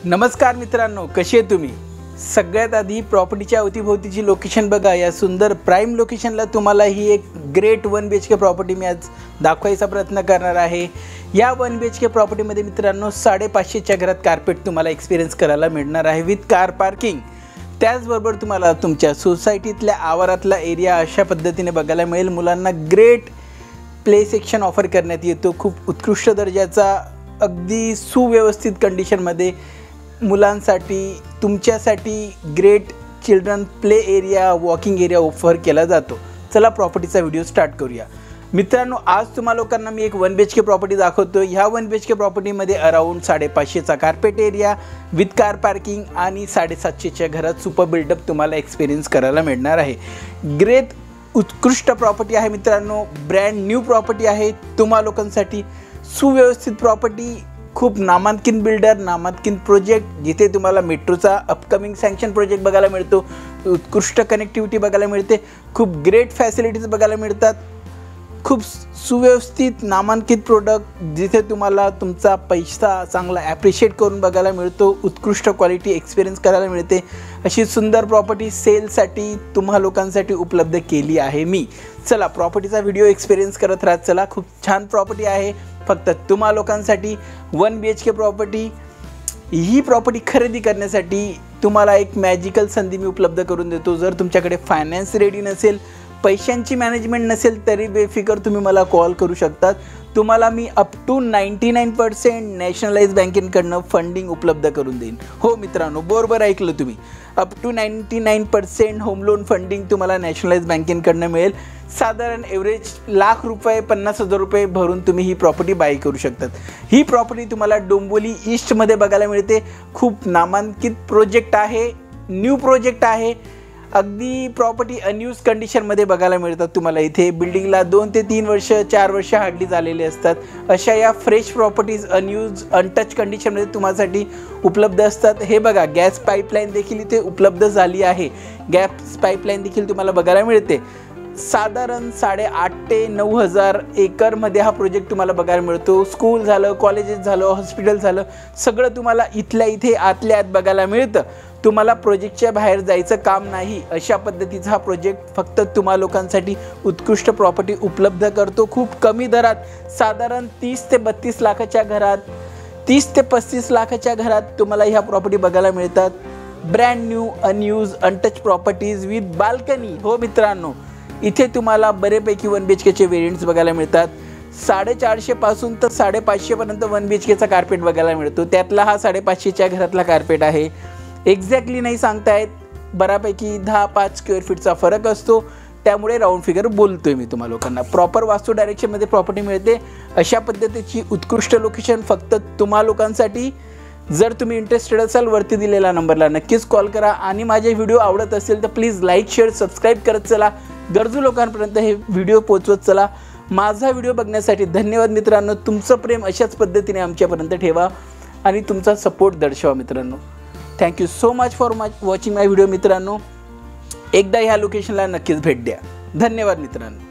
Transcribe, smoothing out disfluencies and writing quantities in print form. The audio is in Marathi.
नमस्कार मित्रांनो, कसे तुम्ही? सगळ्यात आधी प्रॉपर्टीच्या अवतीभोवतीची लोकेशन बघा। या सुंदर प्राइम लोकेशनला तुम्हाला ही एक ग्रेट 1 BHK प्रॉपर्टी मी आज दाखवायचा प्रयत्न करणार आहे। या 1 BHK प्रॉपर्टीमध्ये मित्रांनो 550च्या घरात कार्पेट तुम्हाला एक्सपिरियन्स करायला मिळणार आहे विथ कार पार्किंग। त्याचबरोबर तुम्हाला तुमच्या सोसायटीतल्या आवारातला एरिया अशा पद्धतीने बघायला मिळेल। मुलांना ग्रेट प्ले सेक्शन ऑफर करण्यात येतो। खूप उत्कृष्ट दर्जाचा अगदी सुव्यवस्थित कंडिशनमध्ये मुलांसाठी तुमच्यासाठी great children play area walking area offer केला जातो। चला प्रॉपर्टीचा व्हिडिओ स्टार्ट करूया। मित्रांनो, आज तुम्हा लोकांना मी एक 1 BHK प्रॉपर्टी दाखवतो। ह्या 1 BHK प्रॉपर्टीमध्ये अराउंड 550चा carpet area with car parking आणि 750च्या घरात सुपर बिल्डअप तुम्हाला एक्सपिरियन्स करायला मिळणार आहे। ग्रेट उत्कृष्ट प्रॉपर्टी आहे मित्रांनो, ब्रँड न्यू प्रॉपर्टी आहे तुम्हा लोकांसाठी। सुव्यवस्थित प्रॉपर्टी, खूप नामांकित बिल्डर, नामांकित प्रोजेक्ट, जिथे तुम्हाला मेट्रोचा अपकमिंग सँक्शन प्रोजेक्ट बघायला मिळतो, उत्कृष्ट कनेक्टिव्हिटी बघायला मिळते, खूप ग्रेट फॅसिलिटीज बघायला मिळतात, खूप सुव्यवस्थित नामांकित प्रोडक्ट, जिथे तुम्हाला तुमचा पैसा चांगला ॲप्रिशिएट करून बघायला मिळतो, उत्कृष्ट क्वालिटी एक्सपिरियन्स करायला मिळते। अशी सुंदर प्रॉपर्टी सेलसाठी तुम्हा लोकांसाठी उपलब्ध केली आहे मी। चला प्रॉपर्टीचा व्हिडिओ एक्सपिरियन्स करत राहत चला। खूप छान प्रॉपर्टी आहे फक्त तुम्हा लोकांसाठी 1 BHK प्रॉपर्टी। ही प्रॉपर्टी खरेदी करण्यासाठी तुम्हाला एक मॅजिकल संधी मी उपलब्ध करून देतो। जर तुमच्याकडे फायनान्स रेडी नसेल, पैशांची मॅनेजमेंट नसेल, तरी बेफिकर तुम्ही मला कॉल करू शकतात। तुम्हाला मी अप टू 99% नॅशनलाइज बँकेकडनं फंडिंग उपलब्ध करून देईन। हो मित्रांनो, बरोबर ऐकलं तुम्ही, up to 99% home loan funding तुम्हाला नॅशनलाइज बँकेकडनं मिळेल। साधारण एव्हरेज ₹1,00,000 ₹50,000 भरून तुम्ही ही प्रॉपर्टी बाय करू शकतात। ही प्रॉपर्टी तुम्हाला डोंबिवली ईस्टमध्ये बघायला मिळते। खूप नामांकित प्रोजेक्ट आहे, न्यू प्रोजेक्ट आहे। अगदी प्रॉपर्टी अनयूज कंडिशनमध्ये बघायला मिळतात तुम्हाला। इथे बिल्डिंगला 2 ते 3 वर्ष 4 वर्ष हार्डली झालेले असतात। अशा या फ्रेश प्रॉपर्टीज अनयूज अनटच कंडिशनमध्ये तुम्हासाठी उपलब्ध असतात। हे बघा, गॅस पाईपलाईन देखील इथे उपलब्ध झाली आहे। गॅस पाईपलाईन देखील तुम्हाला बघायला मिळते। साधारण 8,500 ते 9,000 एकरमध्ये हा प्रोजेक्ट तुम्हाला बघायला मिळतो। स्कूल झालं, कॉलेजेस झालं, हॉस्पिटल झालं, सगळं तुम्हाला इथल्या इथे आतल्या आत बघायला मिळतं। तुम्हाला प्रोजेक्टच्या बाहेर जायचं काम नाही। अशा पद्धतीचा हा प्रोजेक्ट फक्त तुम्हा लोकांसाठी उत्कृष्ट प्रॉपर्टी उपलब्ध करतो खूप कमी दरात। साधारण 30 ते 32 लाखाच्या घरात, 30 ते 35 लाखाच्या घरात तुम्हाला ह्या प्रॉपर्टी बघायला मिळतात। Brand new unused untouched properties with balcony. हो मित्रांनो, इथे तुम्हाला बरेपैकी 1 BHKचे वेरियंट्स बघायला मिळतात। 450 पासून तर 550 पर्यंत 1 BHKचा कार्पेट बघायला मिळतो। त्यातला हा 550च्या घरातला कार्पेट आहे। एक्झॅक्टली नाही सांगतायत, बऱ्यापैकी 10-5 स्क्वेअर फीटचा फरक असतो, त्यामुळे राऊंड फिगर बोलतोय मी तुम्हा लोकांना। प्रॉपर वास्तू डायरेक्शनमध्ये प्रॉपर्टी मिळते। अशा पद्धतीची उत्कृष्ट लोकेशन फक्त तुम्हा लोकांसाठी। जर तुम्ही इंटरेस्टेड असाल, वरती दिलेल्या नंबरला नक्कीच कॉल करा आणि माझे व्हिडिओ आवडत असेल तर प्लीज लाईक, शेअर, सबस्क्राईब करत चला। गरजू लोकांपर्यंत हे व्हिडिओ पोहोचवत चला। माझा व्हिडिओ बघण्यासाठी धन्यवाद मित्रांनो। तुमचं प्रेम अशाच पद्धतीने आमच्यापर्यंत ठेवा आणि तुमचा सपोर्ट दर्शवा मित्रांनो। Thank you so much for watching my video मित्रांनो। एकदा ह्या लोकेशनला नक्कीच भेट द्या। धन्यवाद मित्रांनो।